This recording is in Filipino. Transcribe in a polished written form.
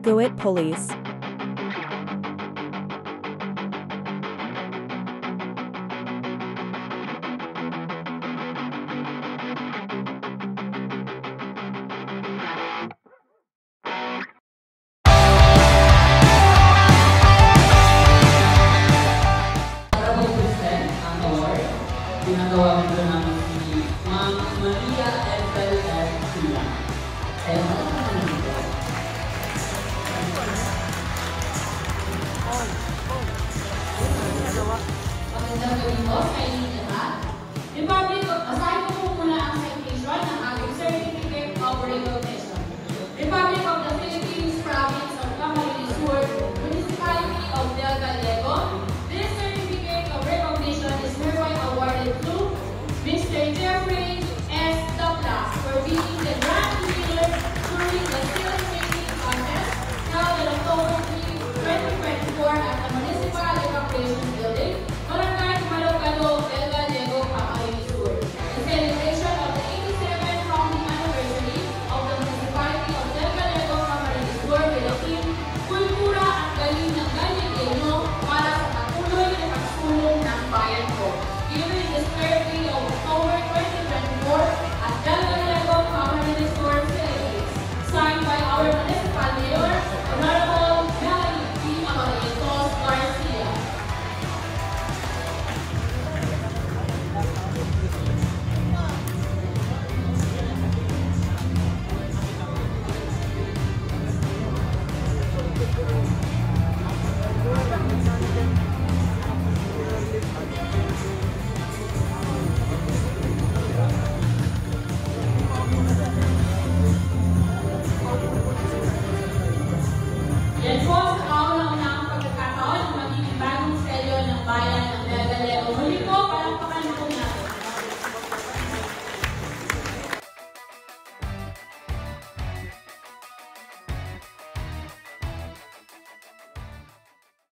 Go it police. Ginagawa nito namin si Ma'am Maria Ethel F. Sila. Kaya maraming nito. Magandang gabi po sa inyong lahat. Republic of, asahin ko po muna ang citation ng ating Certificate of Recognition. Republic of the Philippines, Province of Camarines Sur, Municipality of Del Gallego. This Certificate of Recognition is hereby awarded to Mr. Jeffrey S. Daplas for being the grand winner during the Silk Making Contest held on October 3, 2024 at the Municipal Evacuation Building, Barangay Malocalo, Del Gallego, Camarines Sur. The celebration of the 87th founding anniversary of the Municipality of Del Gallego, Camarines Sur with the theme Kultura at Galing ng Gallegueño para sa patuloy na pagsulong ng bayan ko. Given this birthday of October 2024 at Del Gallego, Camarines Sur, Philippines. Signed by our Municipal Mayor, Honorable Melanie P. Amarientos Garcia. Yan po,